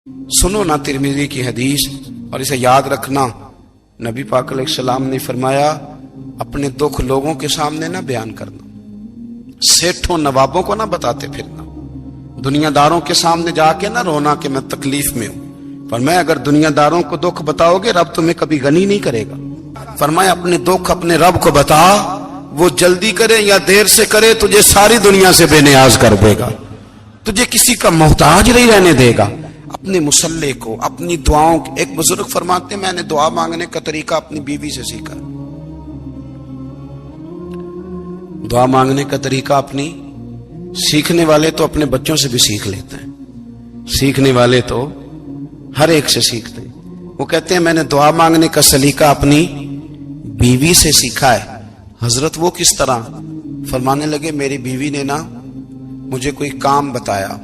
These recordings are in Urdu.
سنو نا ترمذی کی حدیث اور اسے یاد رکھنا، نبی پاک علیہ السلام نے فرمایا اپنے دکھ لوگوں کے سامنے نہ بیان کرنا، سیٹھوں نوابوں کو نہ بتاتے پھرنا، دنیا داروں کے سامنے جا کے نہ رونا کہ میں تکلیف میں ہوں۔ فرمایا اگر دنیا داروں کو دکھ بتاؤ گے رب تمہیں کبھی غنی نہیں کرے گا۔ فرمایا اپنے دکھ اپنے رب کو بتا، وہ جلدی کرے یا دیر سے کرے تجھے ساری دنیا سے بے نیاز کر دے گا، تجھے کسی کا محتاج نہیں رہنے دے گا۔ اپنے مسلح کو، اپنی دعاؤں، ایک بزرگ فرماتے ہیں میں نے دعا مانگنے کا طریقہ اپنی بیوی سے سیکھا۔ دعا مانگنے کا طریقہ اپنی، سیکھنے والے تو اپنے بچوں سے بھی سیکھ لیتے ہیں، سیکھنے والے تو ہر ایک سے سیکھتے ہیں۔ وہ کہتے ہیں میں نے دعا مانگنے کا سلیقہ اپنی بیوی سے سیکھا ہے۔ حضرت وہ کس طرح؟ فرمانے لگے میری بیوی نے نا مجھے کوئی کام بتایا،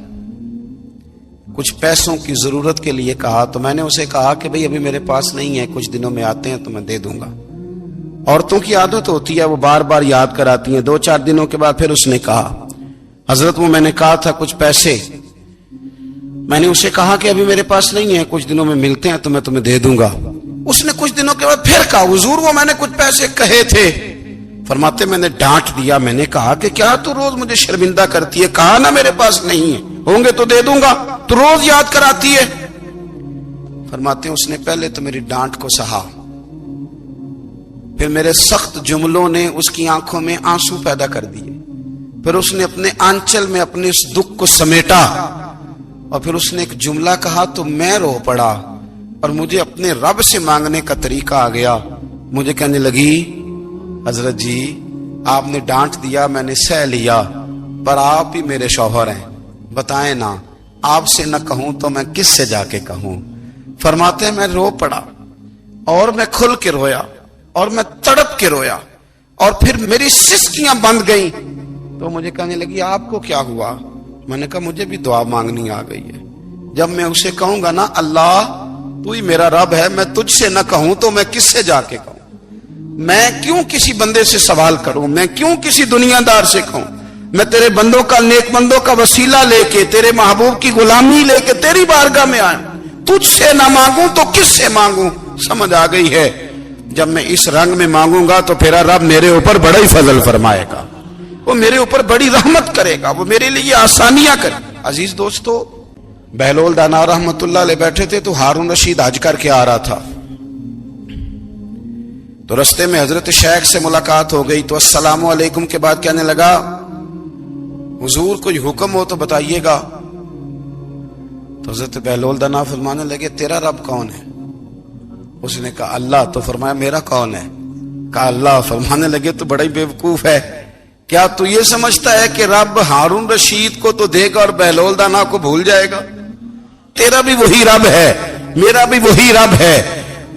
کچھ پیسوں کی ضرورت کے لیے کہا، تو میں نے اسے کہا کہ بھئی ابھی میرے پاس نہیں ہے، کچھ دنوں میں آتے ہیں تو میں دے دوں گا۔ عورتوں کی عادت ہوتی ہے وہ بار بار یاد کراتی ہیں، 2-4 دنوں کے بعد پھر اس نے کہا حضرت وہ میں نے کہا تھا کچھ پیسے، میں نے اسے کہا کہ ابھی میرے پاس نہیں ہے، کچھ دنوں میں ملتے ہیں تو میں تمہیں دے دوں گا۔ اس نے کچھ دنوں کے بعد پھر کہا حضور وہ میں نے کچھ پیسے کہے تھے۔ فرماتے میں نے ڈانٹ دیا، میں نے کہا کہ کیا تو روز مجھے شرمندہ کرتی ہے، کہا نا میرے پاس نہیں ہے، ہوں گے تو دے دوں گا، تو روز یاد کراتی ہے۔ فرماتے ہیں اس نے پہلے تو میری ڈانٹ کو سہا، پھر میرے سخت جملوں نے اس کی آنکھوں میں آنسو پیدا کر دیے، پھر اس نے اپنے آنچل میں اپنے اس دکھ کو سمیٹا، اور پھر اس نے ایک جملہ کہا تو میں رو پڑا، اور مجھے اپنے رب سے مانگنے کا طریقہ آ گیا۔ مجھے کہنے لگی حضرت جی آپ نے ڈانٹ دیا، میں نے سہ لیا، پر آپ ہی میرے شوہر ہیں، بتائیں نا آپ سے نہ کہوں تو میں کس سے جا کے کہوں۔ فرماتے ہیں میں رو پڑا، اور میں کھل کے رویا، اور میں تڑپ کے رویا، اور پھر میری سسکیاں بند گئیں۔ تو مجھے کہنے لگی آپ کو کیا ہوا؟ میں نے کہا مجھے بھی دعا مانگنی آ گئی ہے، جب میں اسے کہوں گا نا اللہ تو ہی میرا رب ہے، میں تجھ سے نہ کہوں تو میں کس سے جا کے کہوں، میں کیوں کسی بندے سے سوال کروں، میں کیوں کسی دنیا دار سے کہوں، میں تیرے بندوں کا، نیک بندوں کا وسیلہ لے کے، تیرے محبوب کی غلامی لے کے تیری بارگاہ میں آئیں، تجھ سے نہ مانگوں تو کس سے مانگوں؟ سمجھ آ گئی ہے جب میں اس رنگ میں مانگوں گا تو پھر رب میرے اوپر بڑا ہی فضل فرمائے گا، وہ میرے اوپر بڑی رحمت کرے گا، وہ میرے لیے آسانیاں کرے گا۔ عزیز دوستو، بہلول دانا رحمت اللہ علیہ بیٹھے تھے تو ہارون رشید حج کر کے آ رہا تھا، تو رستے میں حضرت شیخ سے ملاقات ہو گئی، تو السلام علیکم کے بعد کہنے لگا حضور کوئی حکم ہو تو بتائیے گا۔ تو حضرت بہلول دانا فرمانے لگے تیرا رب کون ہے؟ اس نے کہا اللہ۔ تو فرمایا میرا کون ہے؟ کہا اللہ۔ فرمانے لگے تو بڑا ہی بیوقوف ہے، کیا تو یہ سمجھتا ہے کہ رب ہارون رشید کو تو دے گا اور بہلول دانا کو بھول جائے گا؟ تیرا بھی وہی رب ہے، میرا بھی وہی رب ہے۔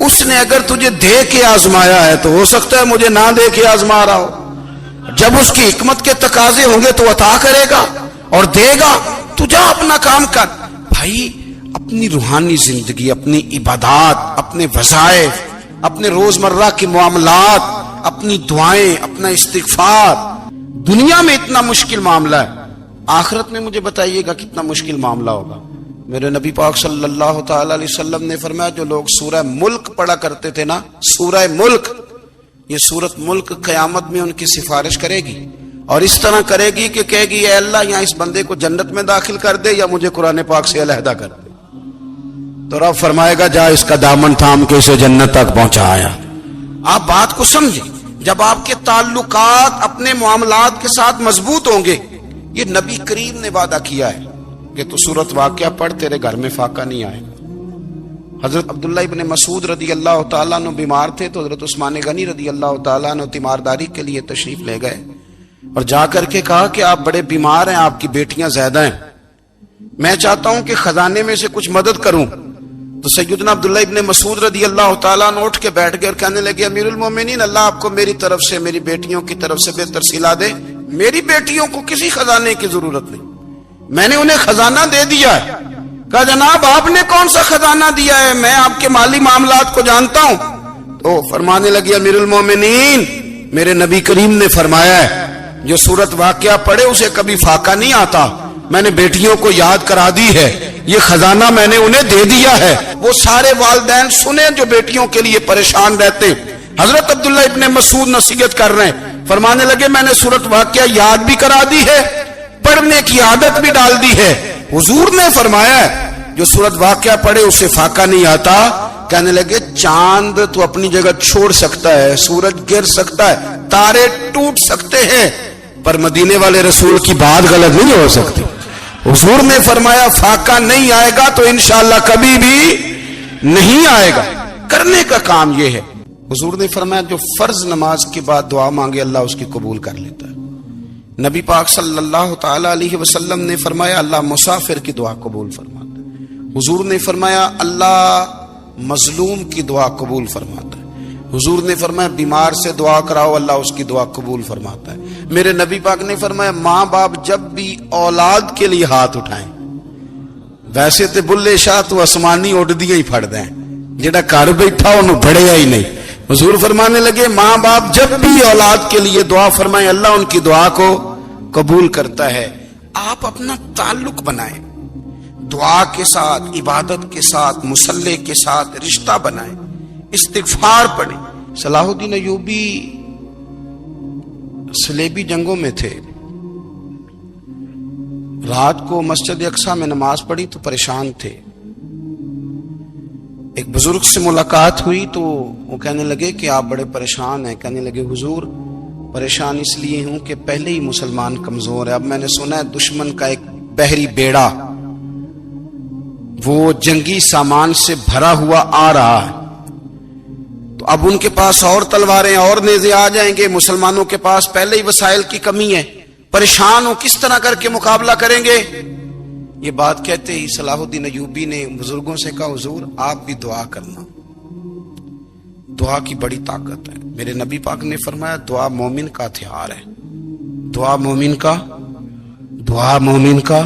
اس نے اگر تجھے دے کے آزمایا ہے تو ہو سکتا ہے مجھے نہ دے کے آزما رہا ہو، جب اس کی حکمت کے تقاضے ہوں گے تو عطا کرے گا اور دے گا، تو جا اپنا کام کر۔ بھائی اپنی روحانی زندگی، اپنی عبادات، اپنے وظائف، اپنے روزمرہ کے معاملات، اپنی دعائیں، اپنا استغفار، دنیا میں اتنا مشکل معاملہ ہے، آخرت میں مجھے بتائیے گا کتنا مشکل معاملہ ہوگا۔ میرے نبی پاک صلی اللہ تعالی علیہ وسلم نے فرمایا جو لوگ سورہ ملک پڑھا کرتے تھے نا، سورہ ملک، یہ سورت ملک قیامت میں ان کی سفارش کرے گی، اور اس طرح کرے گی کہ کہے گی اے اللہ یہاں اس بندے کو جنت میں داخل کر دے یا مجھے قرآن پاک سے علیحدہ کر دے۔ تو رب فرمائے گا جا اس کا دامن تھام کے اسے جنت تک پہنچایا۔ آپ بات کو سمجھیں، جب آپ کے تعلقات اپنے معاملات کے ساتھ مضبوط ہوں گے، یہ نبی کریم نے وعدہ کیا ہے کہ تو سورت واقعہ پڑھ تیرے گھر میں فاقہ نہیں آئے گا۔ حضرت عبداللہ ابن مسعود رضی اللہ تعالیٰ عنہ بیمار تھے تو حضرت عثمان غنی رضی اللہ تعالیٰ عنہ تیمارداری کے لیے تشریف لے گئے، اور جا کر کے کہا کہ آپ بڑے بیمار ہیں، آپ کی بیٹیاں زیادہ ہیں، میں چاہتا ہوں کہ خزانے میں سے کچھ مدد کروں۔ تو سیدنا عبداللہ ابن مسعود رضی اللہ تعالیٰ عنہ اٹھ کے بیٹھ گئے اور کہنے لگے امیر المومنین اللہ آپ کو میری طرف سے، میری بیٹیوں کی طرف سے بہتر صلہ دے، میری بیٹیوں کو کسی خزانے کی ضرورت نہیں، میں نے انہیں خزانہ دے دیا ہے۔ کہا جناب آپ نے کون سا خزانہ دیا ہے، میں آپ کے مالی معاملات کو جانتا ہوں۔ تو فرمانے لگی امیر المومنین میرے نبی کریم نے فرمایا ہے جو سورت واقعہ پڑھے اسے کبھی فاقہ نہیں آتا، میں نے بیٹیوں کو یاد کرا دی ہے، یہ خزانہ میں نے انہیں دے دیا ہے۔ وہ سارے والدین سنیں جو بیٹیوں کے لیے پریشان رہتے ہیں۔ حضرت عبداللہ ابن مسعود نصیحت کر رہے ہیں، فرمانے لگے میں نے سورۃ واقعہ یاد بھی کرا دی ہے، پڑھنے کی عادت بھی ڈال دی ہے۔ حضور نے فرمایا ہے جو سورۃ واقعہ پڑھے اسے فاقہ نہیں آتا۔ کہنے لگے چاند تو اپنی جگہ چھوڑ سکتا ہے، سورج گر سکتا ہے، تارے ٹوٹ سکتے ہیں، پر مدینے والے رسول کی بات غلط نہیں ہو سکتی۔ حضور نے فرمایا فاقہ نہیں آئے گا تو انشاءاللہ کبھی بھی نہیں آئے گا۔ کرنے کا کام یہ ہے۔ حضور نے فرمایا جو فرض نماز کے بعد دعا مانگے اللہ اس کی قبول کر لیتا ہے۔ نبی پاک صلی اللہ تعالی علیہ وسلم نے فرمایا اللہ مسافر کی دعا قبول فرماتا ہے۔ حضور نے فرمایا اللہ مظلوم کی دعا قبول فرماتا ہے۔ حضور نے فرمایا بیمار سے دعا کراؤ اللہ اس کی دعا قبول فرماتا ہے۔ میرے نبی پاک نے فرمایا ماں باپ جب بھی اولاد کے لیے ہاتھ اٹھائیں، ویسے تے بلے شاہ تو آسمانی اڑ دیا ہی پھڑ دیں، جڑا گھر بیٹھا انہوں بڑھیا ہی نہیں۔ حضور فرمانے لگے ماں باپ جب بھی اولاد کے لیے دعا فرمائیں اللہ ان کی دعا کو قبول کرتا ہے۔ آپ اپنا تعلق بنائیں، دعا کے ساتھ، عبادت کے ساتھ، مصلی کے ساتھ رشتہ بنائیں، استغفار پڑھیں۔ صلاح الدین ایوبی صلیبی جنگوں میں تھے، رات کو مسجد اقصی میں نماز پڑھی تو پریشان تھے۔ ایک بزرگ سے ملاقات ہوئی تو وہ کہنے لگے کہ آپ بڑے پریشان ہیں۔ کہنے لگے حضور پریشان اس لیے ہوں کہ پہلے ہی مسلمان کمزور ہے، اب میں نے سنا ہے دشمن کا ایک بحری بیڑا وہ جنگی سامان سے بھرا ہوا آ رہا ہے، تو اب ان کے پاس اور تلواریں اور نیزے آ جائیں گے، مسلمانوں کے پاس پہلے ہی وسائل کی کمی ہے، پریشان ہو کس طرح کر کے مقابلہ کریں گے۔ یہ بات کہتے ہی صلاح الدین ایوبی نے بزرگوں سے کہا حضور آپ بھی دعا کرنا، دعا کی بڑی طاقت ہے۔ میرے نبی پاک نے فرمایا دعا مومن کا ہتھیار ہے، دعا مومن کا